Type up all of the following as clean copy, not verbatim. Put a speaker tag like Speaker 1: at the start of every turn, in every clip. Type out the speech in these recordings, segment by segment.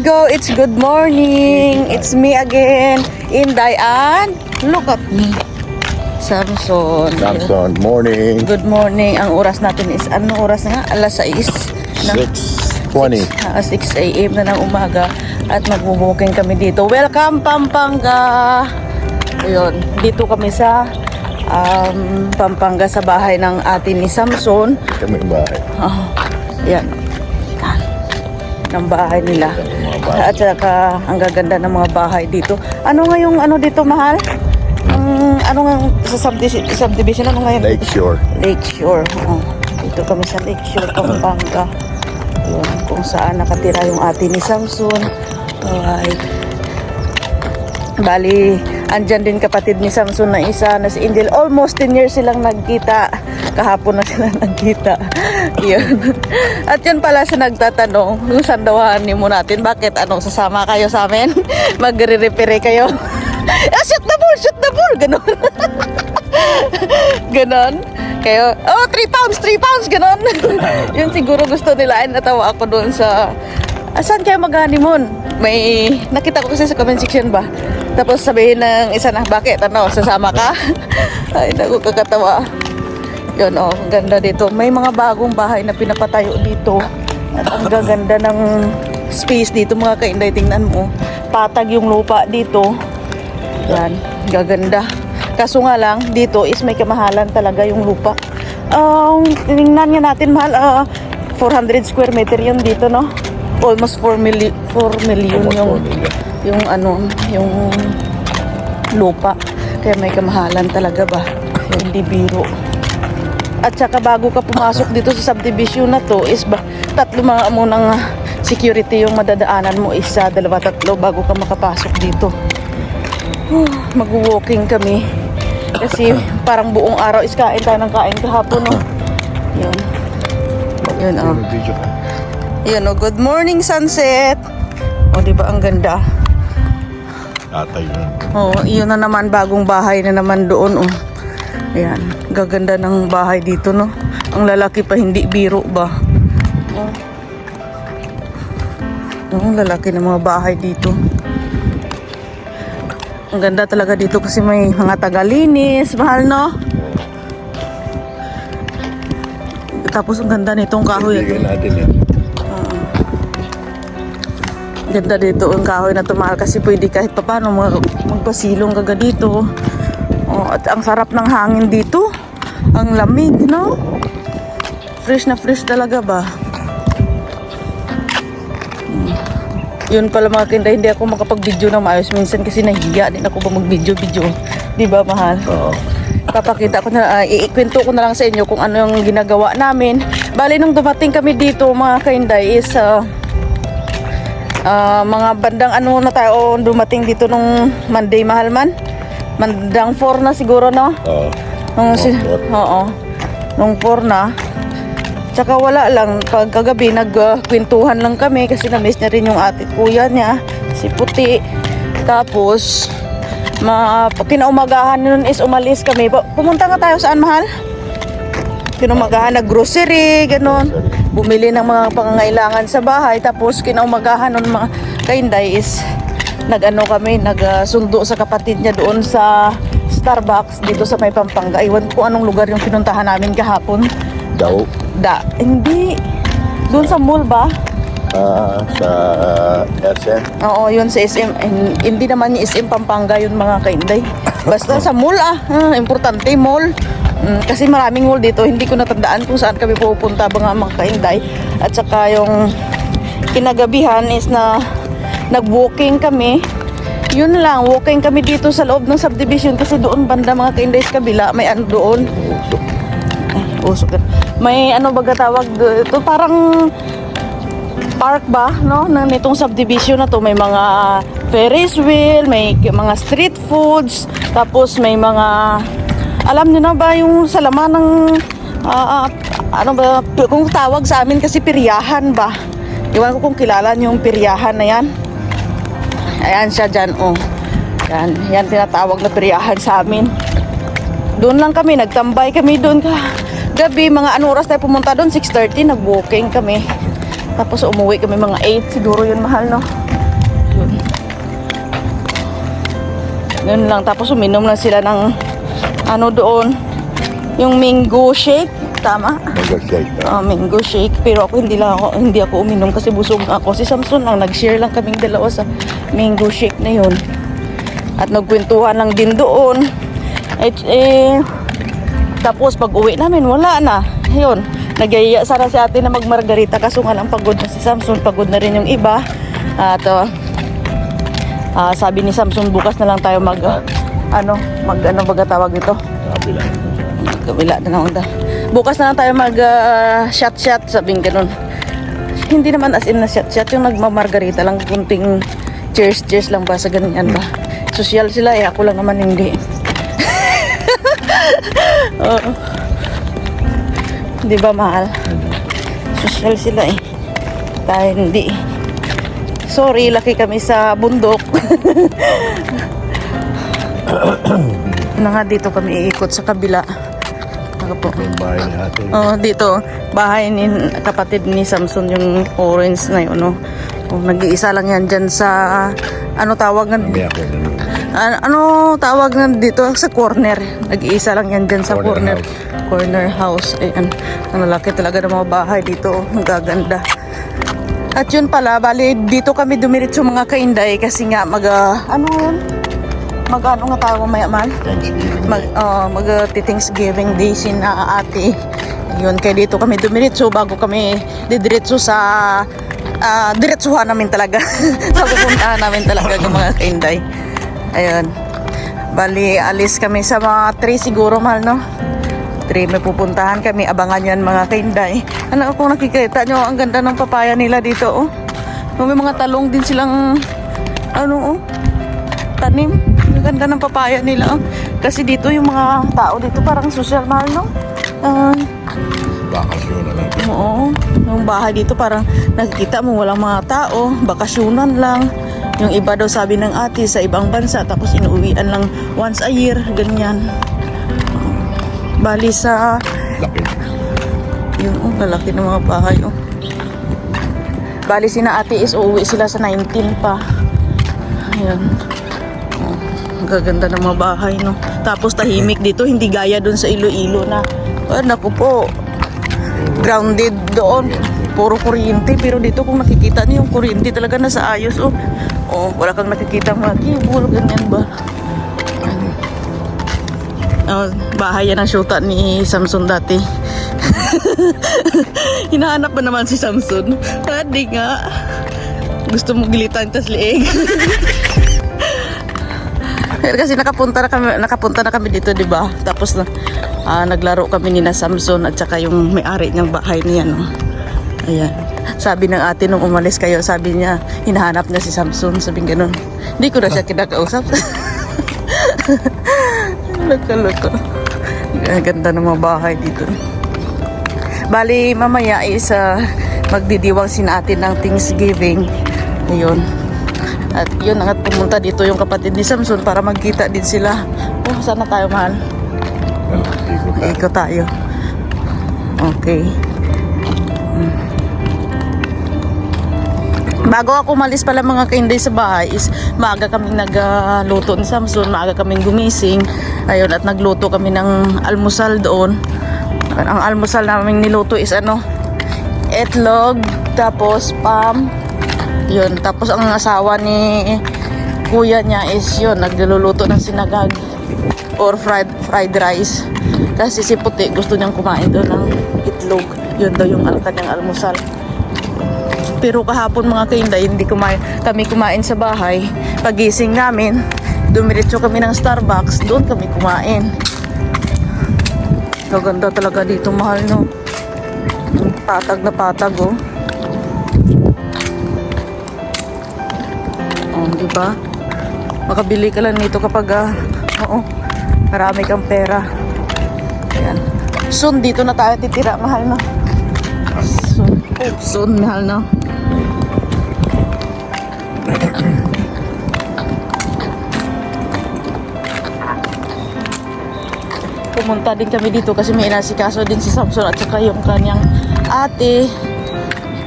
Speaker 1: go, it's good morning. It's me again, Inday, and look at me, Samson.
Speaker 2: Morning.
Speaker 1: Good morning. Ang oras natin is, anong oras na nga? Alas 6.
Speaker 2: 6:20.
Speaker 1: 6 a.m. na ng umaga at magbubuking kami dito. Welcome, Pampanga! Ayun, dito kami sa Pampanga sa bahay ng atin ni Samson.
Speaker 2: Kami bahay.
Speaker 1: Oh, yan. Ng bahay nila. At saka ang gaganda ng mga bahay dito. Ano nga yung ano dito, mahal? Ano nga sa subdivision? Ano nga yun?
Speaker 2: Lakeshore.
Speaker 1: Lakeshore. Oh, dito kami sa Lakeshore, Pampanga. Yun, kung saan nakatira yung ate ni Samson. Alright. Bali, andyan din kapatid ni Samson na isa na si Angel. Almost 10 years silang nagkita. Kahapon na sila nagkita. Yun. At yun pala siya nagtatanong kung saan dawahan mo natin. Bakit? Anong sasama kayo sa amin? Magre-repair kayo? Shoot the ball! Ganon. Ganon. Kayo, 3 pounds, ganon. Yun siguro gusto nila. Ay, natawa ako doon sa... saan kayo mag-honeymoon? May... Nakita ko kasi sa comment section ba? Tapos sabihin ng isa na, bakit? Ano, sasama ka? Ay, naku, kakatawa. Yun, ang ganda dito. May mga bagong bahay na pinapatayo dito. At ang gaganda ng space dito, mga kainday. Tingnan mo. Patag yung lupa dito. Yan, gaganda. Kaso nga lang, dito is may kamahalan talaga yung lupa. Tingnan nga natin, mahal. 400 square meter yun dito, no? Almost 4 million yung lupa. Kaya may kamahalan talaga ba? Hindi biro. At saka bago ka pumasok dito sa subdivision na to is tatlo mga munang security yung madadaanan mo, isa, dalawa, tatlo bago ka makapasok dito. Mag-walking kami kasi parang buong araw is kain tayo ng kain kahapon, no? Yun. Yun, good morning sunset. Diba ang ganda?
Speaker 2: Atay yun.
Speaker 1: Yun na naman, bagong bahay na naman doon, Ayan, gaganda ng bahay dito, no? Ang lalaki pa, hindi biro ba? Ang lalaki ng mga bahay dito. Ang ganda talaga dito kasi may mga tagalinis, mahal, no? Tapos ang ganda nitong kahoy. Ganda dito ang kahoy na mahal kasi pwede kahit paano magpasilong kaga dito. At ang sarap ng hangin dito. Ang lamig, no? Fresh na fresh talaga ba? Yun pala mga kinda, hindi ako makapag-video na maayos minsan kasi nahiya din ako ba mag-video. Di ba, mahal?
Speaker 2: Oo.
Speaker 1: Papakita ko na, ikwento ko na lang sa inyo kung ano yung ginagawa namin. Bali, nung dumating kami dito, mga kainday, is mga bandang na tayo dumating dito nung Monday, mahal man. Bandang 4 na siguro, no? Oo. Nung 4 na. Tsaka wala lang. Pagkagabi, nagkwentuhan lang kami kasi na-miss niya rin yung ate kuya niya, si Puti. Tapos, kinaumagahan nun is umalis kami. Pumunta nga tayo saan, mahal? Kinaumagahan, nag-grocery, gano'n. Bumili ng mga pangangailangan sa bahay. Tapos, kinaumagahan nun mga kainday is nagsundo sa kapatid niya doon sa Starbucks dito sa may Pampanga. Iwan ko anong lugar yung pinuntahan namin kahapon. Hindi. Doon sa mall ba?
Speaker 2: Sa SM.
Speaker 1: Oo, yun sa SM. Hindi naman yung SM Pampanga yun, mga kainday. Basta sa mall, importante mall. Kasi maraming mall dito. Hindi ko natandaan kung saan kami pupunta mga kainday. At saka yung kinagabihan is na nag-walking kami. Yun lang, walking kami dito sa loob ng subdivision kasi doon banda mga kainday sa kabila, may doon. Usok. May baga tawag ito, parang park ba, no? Nitong subdivision na to, may mga Ferris wheel, may mga street foods, tapos may mga, alam niyo na ba yung sa laman ng kung tawag sa amin kasi piryahan ba? Iwan ko kung kilala niyo yung piryahan na yan. Ayan siya dyan, Yan tinatawag na piryahan sa amin. Doon lang kami, nagtambay kami doon gabi, mga oras tayo pumunta doon, 6:30, nag-walking kami. Tapos umuwi kami mga 8, siguro yun, mahal, no? Yun lang. Tapos uminom lang sila ng ano doon. Yung mango shake. Tama?
Speaker 2: Mag-shake ka.
Speaker 1: Mango shake. Pero ako hindi ako uminom kasi busog ako. Si Samson lang. Nag-share lang kaming dalawa sa mango shake na yun. At nagkwentuhan lang din doon. Tapos pag uwi namin, wala na. Yun. Nagyaya sana si ate na mag-margarita. Kaso nga lang pagod na si Samson. Pagod na rin yung iba. At sabi ni Samson, bukas na lang tayo tawag nito?
Speaker 2: Kabila.
Speaker 1: Kabila na lang da. Bukas na lang tayo shot, sabing ganun. Hindi naman as in na shot, yung nagmamargarita lang, kunting cheers lang ba sa ganyan ba. Social sila ako lang naman hindi. Di ba mahal? Social sila tayo hindi. Sorry, laki kami sa bundok. Dito kami iikot sa kabila.
Speaker 2: Yung bahay ni ate.
Speaker 1: Dito, bahay ni kapatid ni Samson, yung orange na yun. Nag-iisa lang yan dyan sa, ano tawag nga? Ano tawag nga dito sa corner? Nag-iisa lang yan dyan sa corner house. Ayan, ang lalaki talaga ng mga bahay dito. Ang gaganda. At yun pala, bali dito kami dumiritso mga kainday kasi nga ano nga tawag mayaman? Thanksgiving day si na ate. Yun, kaya dito kami dumiritso bago kami didiretso sa diretsuhan namin talaga. Sa pupuntahan namin talaga ng mga kainday. Ayun. Bali, alis kami sa mga 3 siguro, mahal, no? 3 may pupuntahan kami, abangan yan mga kainday. Ano kung nakikita nyo, ang ganda ng papaya nila dito, May mga talong din silang tanim. Ang ganda ng papaya nila, Kasi dito yung mga tao dito parang social, mahal, no?
Speaker 2: Bakasyon na lang.
Speaker 1: Oo. Yung bahay dito parang nakikita mo walang mga tao, bakasyonan lang. Yung iba daw sabi ng ate sa ibang bansa tapos inuwian lang once a year, ganyan. Bali sa
Speaker 2: Laki.
Speaker 1: yung lalaki ng mga bahay, Bali sina ate is uuwi sila sa 19 pa. Ayan. Ang gaganda ng mga bahay, no? Tapos tahimik dito, hindi gaya doon sa Iloilo na, naku po, grounded doon. Puro kuryente, pero dito kung nakikita niyo yung kuryente talaga nasa ayos, wala kang nakikita mga cable, ganyan ba? Bahay yan ang syuta ni Samson dati. Hinahanap ba naman si Samson? Hindi nga. Gusto mo gilitan tas liig. Pero kasi nakapunta na kami dito, di ba? Tapos naglaro kami ni na Samson at saka yung may-ari niyang bahay niya, no? Ayan. Sabi ng ate nung umalis kayo, sabi niya, hinahanap niya si Samson, sabing ganun. Hindi ko na siya kinakausap. Loko. Ganda ng mga bahay dito. Bali, mamaya is magdidiwang si natin ng Thanksgiving. Ayun. At yun, at pumunta dito yung kapatid ni Samson para magkita din sila. Sana tayo, mahal? Ikot tayo. Okay. Bago ako umalis pala mga kainday sa bahay is maaga kaming nagluto ni Samson, maaga kaming gumising. Ayun, at nagluto kami ng almusal doon. Ang almusal namin niluto is etlog, tapos pam. Yun, tapos ang asawa ni kuya niya is yun, nagluluto ng sinagag or fried rice. Kasi si Puti gusto niyang kumain doon ng itlog. Yun daw yung kanyang almusal. Pero kahapon mga kainday, hindi kami kumain sa bahay. Pagising namin, dumiretso kami ng Starbucks, doon kami kumain. Gaganda talaga dito, mahal, no? Patag na patag, diba? Makabili ka lang nito kapag marami kang pera. Ayan. Soon dito na tayo titira, mahal, no? Soon, mahal, no? Pumunta din kami dito kasi may inasikaso din si Samson at saka yung kanyang ate.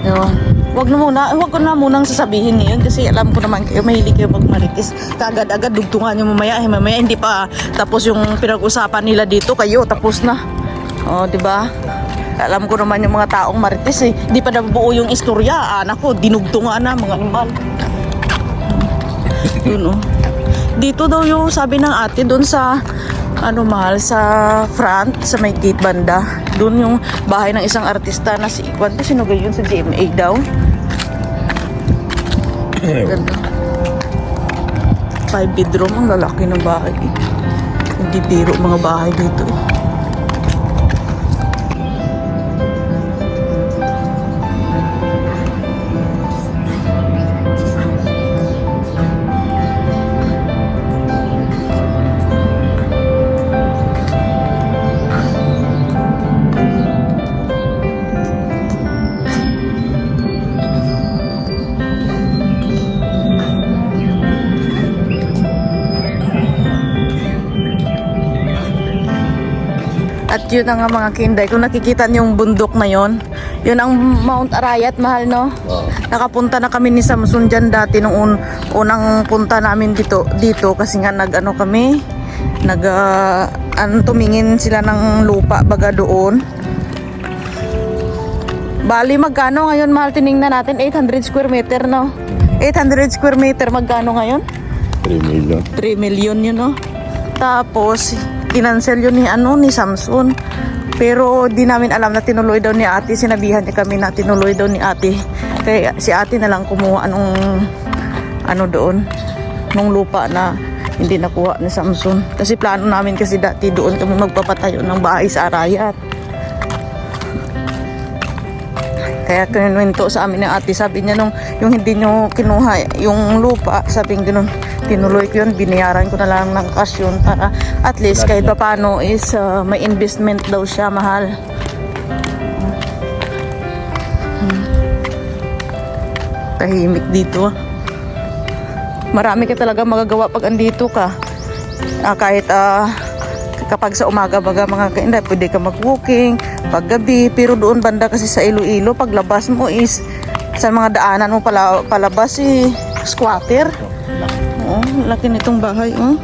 Speaker 1: Yun. Wag ko na munang sasabihin ngayon kasi alam ko naman kayo mahilig kayo magmarites. Kagad-agad dugtungan niyo mamaya, mamaya hindi pa tapos yung pinag-usapan nila dito, kayo tapos na. Oh, 'di ba? Alam ko naman yung mga taong marites eh. Hindi pa nabuo yung istorya. Anak ko, dinugtungan na mga animal. Yun oh. Dito daw yung sabi ng ate doon sa mahal sa front, sa may gate banda. Doon yung bahay ng isang artista na si Iwan. Sino yun sa GMA daw? Ganda. 5 bedroom, ang lalaki ng bahay. Hindi biro mga bahay dito. At yun ang mga kinday. Kung nakikita niyo yung bundok na yon, yun ang Mount Arayat, mahal, no?
Speaker 2: Oo.
Speaker 1: Nakapunta na kami ni Samson dyan dati nung unang punta namin dito kasi nga kami, tumingin sila ng lupa baga doon. Bali, magkano ngayon, mahal? Tiningnan natin, 800 square meter, no? 800 square meter, magkano ngayon?
Speaker 2: 3 million.
Speaker 1: 3 million yun, no? Tapos, kinansel yun ni Samson. Pero di namin alam na tinuloy daw ni ate. Sinabihan niya kami na tinuloy daw ni ate. Kaya si ate na lang kumuha doon, nung lupa na hindi nakuha ni Samson. Kasi plano namin kasi dati doon kami magpapatayo ng bahay sa Arayat. Kaya kinuwento sa amin ng ate, sabi niya yung hindi nyo kinuha yung lupa, sabi nga ganun, tinuloy ko yun, binayaran ko na lang ng cash yun para at least kahit paano is may investment daw siya, mahal. Tahimik dito. Marami ka talaga magagawa pag andito ka. Kahit kapag sa umaga baga mga kainday, pwede ka mag-walking paggabi, pero doon banda kasi sa Iloilo, paglabas mo is sa mga daanan mo palabas squatter. Oh, laki nitong bahay, oh.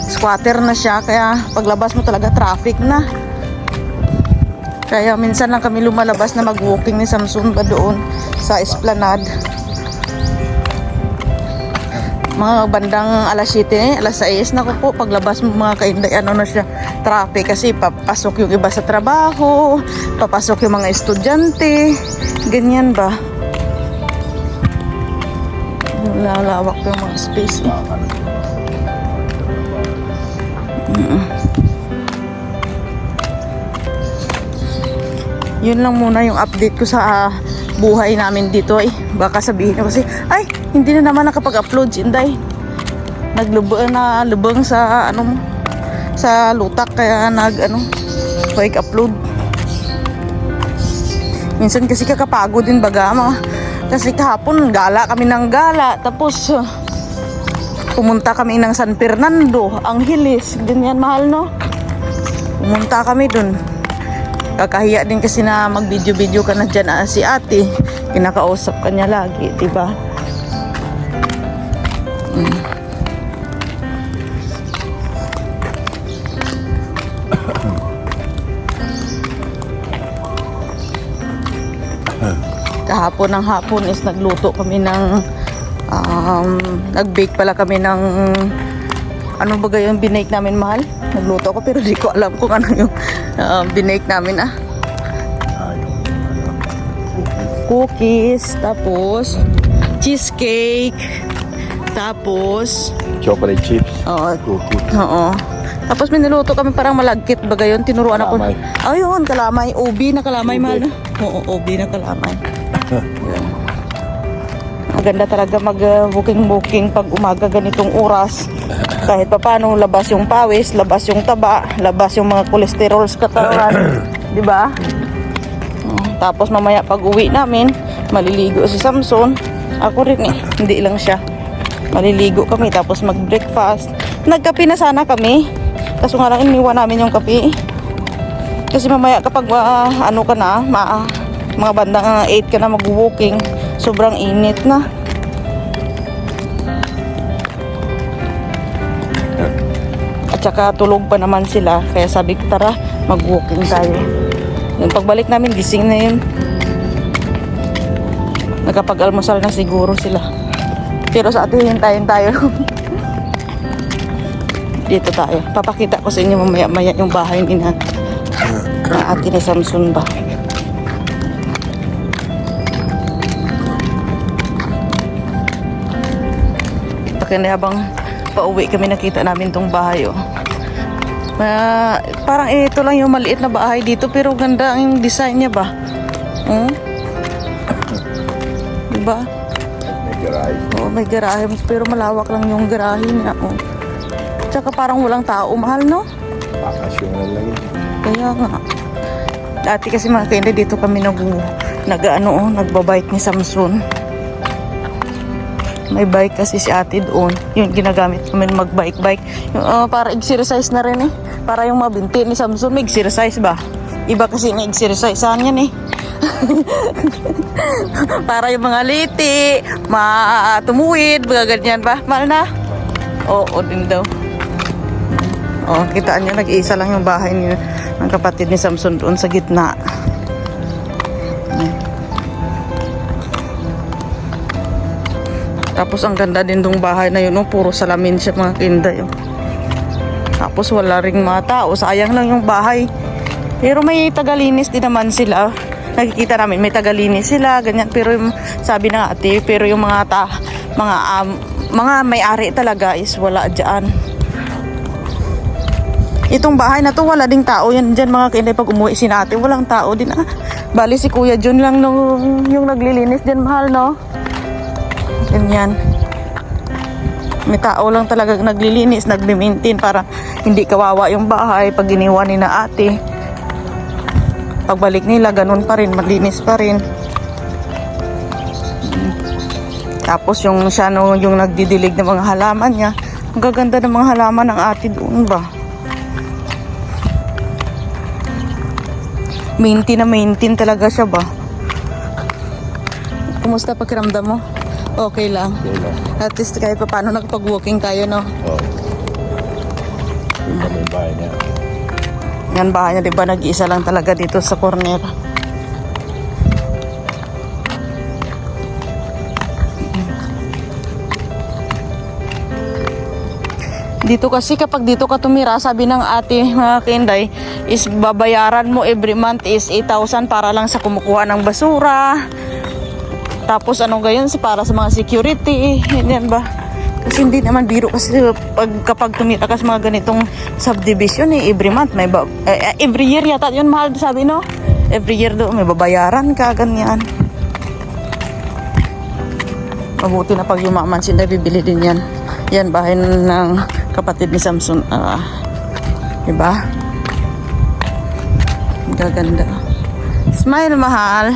Speaker 1: Squatter na siya, kaya paglabas mo talaga traffic na. Kaya minsan lang kami lumalabas na mag-walking ni Samson ba doon sa Esplanade. Mga bandang alas 7, alas 6 na po paglabas mo mga kainday, na siya, traffic kasi papasok yung iba sa trabaho, papasok yung mga estudyante, ganyan ba. Lalawak yung mga space. Yun lang muna yung update ko sa buhay namin dito. Baka sabihin nyo kasi, ay, hindi na naman nakapag-upload si Inday. Naglubang sa sa lutak, kaya upload. Minsan kasi kakapagod din baga, kasi kahapon gala kami ng gala, tapos pumunta kami ng San Fernando, Angeles, ganyan, mahal, no? Pumunta kami dun. Kakahiya din kasi na mag-video-video ka na dyan, si ate, kinakausap ka niya lagi, diba? Kahapon ng hapon is nagluto kami ng nag-bake pala kami ng ano ba yung binake namin, mahal? Nagluto ko pero di ko alam kung ano yung binake namin, cookies, tapos cheesecake, tapos
Speaker 2: Chocolate chips.
Speaker 1: Cookies. Oo. Tapos may niluto kami parang malagkit baga yun, tinuruan ako. Ayun, kalamay, OB na kalamay, mahal. Oo, OB na kalamay. Maganda talaga mag-booking pag umaga ganitong oras. Kahit pa paano, labas yung pawis, labas yung taba, labas yung mga cholesterol sa katawan. Di ba? Tapos mamaya pag uwi namin, maliligo si Samson. Ako rin hindi lang siya. Maliligo kami tapos mag-breakfast. Nagkape na sana kami. Kaso nga lang iniwan namin yung kape. Kasi mamaya kapag Mga bandang 8 ka na mag-walking. Sobrang init na. At saka tulog pa naman sila. Kaya sabi ko, tara, mag-walking tayo. Yung pagbalik namin, gising na yun. Nagkapag-almusal na siguro sila. Pero sa atin, hintayin tayo. Dito tayo. Papakita ko sa inyo mamaya-maya yung bahay ni na ate ni Samson ba. Kaya habang pauwi kami nakita namin tong bahay oh. Parang ito lang yung maliit na bahay dito pero ganda ang design niya ba. Diba?
Speaker 2: May garahe.
Speaker 1: Oo, may garahe pero malawak lang yung garahe niya oh. Tsaka parang walang tao, mahal no?
Speaker 2: Bakasyonan lang yun.
Speaker 1: Kaya nga. Dati kasi mga kainday dito kami nagbabike ni Samson. May bike kasi si ate doon. Yun, ginagamit kami mag-bike-bike. Para exercise na rin eh. Para yung mabinti ni Samson, may exercise ba? Iba kasi na exercisean yan eh. Para yung mga liti, tumuwid, mga ganyan ba? Mahal na? Oo, din daw. Oh, kitaan nyo, nag-iisa lang yung bahay ng kapatid ni Samson doon sa gitna. Tapos ang ganda din dong bahay na yun, no? Puro salamin siya mga kinday. Oh. Tapos wala ring mga tao, sayang lang yung bahay. Pero may tagalinis din naman sila. Nakikita namin may tagalinis sila, ganyan. Pero yung, sabi na ate, pero yung mga may-ari talaga is wala dyan. Itong bahay na to wala ding tao yan dyan mga kinday. Pag umuwi si ate, walang tao din. Bali si Kuya John lang yung naglilinis dyan, mahal no? Ganyan. May tao lang talaga naglilinis, nagme-maintain para hindi kawawa yung bahay pag giniwa ni na ate. Pagbalik nila, ganun pa rin, malinis pa rin. Tapos yung siya no, yung nagdidilig ng mga halaman niya. Ang gaganda ng mga halaman ng ate doon ba. Maintain talaga siya ba. Kumusta pakiramdam mo? Okay lang.
Speaker 2: Okay lang.
Speaker 1: At least kahit pa paano nakapag-walking tayo, no?
Speaker 2: Oo. Yung may bahay niya.
Speaker 1: Yan bahay niya, diba? Nag-iisa lang talaga dito sa corner. Dito kasi kapag dito ka tumira, sabi ng ate mga kinday, is babayaran mo every month is 8,000 para lang sa kumukuha ng basura. Tapos ano gayon para sa mga security, yan ba? Kasi hindi naman biro kasi kapag tumira ka sa mga ganitong subdivision every month may every year yata yun mahal sabi no? Every year do may babayaran ka ganyan. Mabuti na pag yumaman sila bibili din yan. Yan bahay ng kapatid ni Samson. Diba? Gaganda. Smile mahal.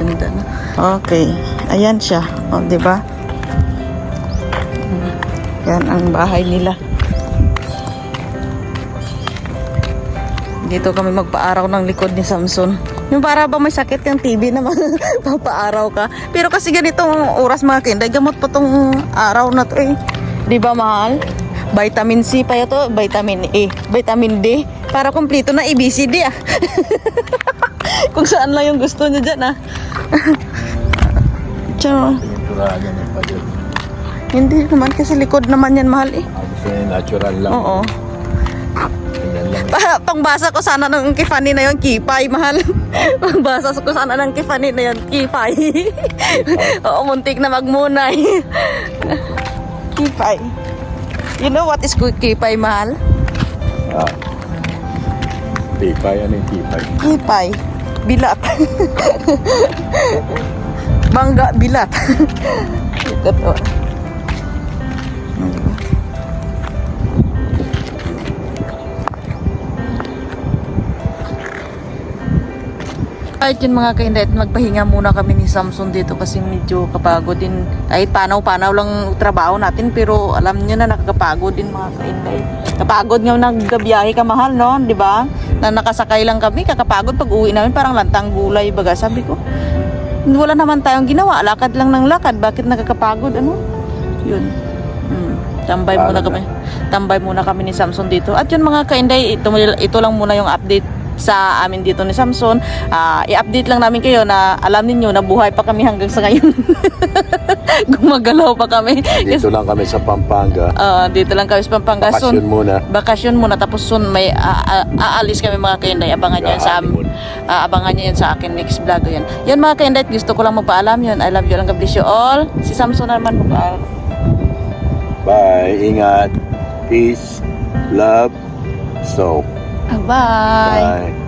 Speaker 1: Ganda na. Okay. Ayan siya. O, diba? Yan ang bahay nila. Dito kami magpaaraw ng likod ni Samson. Yung para ba may sakit yung TV na papaaraw ka. Pero kasi ganitong oras mga kinday, gamot pa tong araw na to eh. Diba mahal? Vitamin C pa ito, vitamin E, vitamin D. Para kumpleto na ABCD ah. Kung saan lang yung gusto niya dyan ah. Tiyo.
Speaker 2: Pininturagan yung pa dyan.
Speaker 1: Hindi naman kasi likod naman yan mahal eh.
Speaker 2: Gusto niya natural lang.
Speaker 1: Oo.
Speaker 2: Tingnan lang.
Speaker 1: Pangbasa ko sana ng Kifani na yun, Kipay mahal. Pangbasa ko sana ng Kifani na yun, Kipay. Oo, muntik na magmunay. Kipay. You know what is Kipay mahal?
Speaker 2: Kipay, ano yung kipay?
Speaker 1: Kipay. Bilat. Bangga, bilat. Ito to. Kahit yun mga kainday, magpahinga muna kami ni Samson dito kasi medyo kapagod din. Kahit panaw-panaw lang trabaho natin pero alam nyo na nakakapagod din mga kainday. Kapagod nga nagbiyahe ka mahal no, di ba? na nakasakay lang kami, kakapagod pag uwi namin, parang lantang gulay baga. Sabi ko, wala naman tayong ginawa, lakad lang ng lakad, bakit nakakapagod, ano? Yun. Tambay muna
Speaker 2: Parang
Speaker 1: kami. Tambay muna kami ni Samson dito. At yun mga kainday, ito lang muna yung update sa amin dito ni Samson. I-update lang namin kayo na alam niyo na buhay pa kami hanggang sa ngayon. Gumagalaw pa kami.
Speaker 2: Dito lang kami sa Pampanga.
Speaker 1: Dito lang kami sa Pampanga.
Speaker 2: Bakasyon muna.
Speaker 1: Bakasyon muna. Tapos soon may aalis kami mga kainday. Abangan nyo yan sa abangan nyo yan sa akin next vlog. Yan. Yan mga kainday, gusto ko lang magpaalam yun. I love you lang. God bless you all. Si Samson naman magpaalam.
Speaker 2: Bye. Ingat. Peace. Love. So.
Speaker 1: Bye.
Speaker 2: Bye.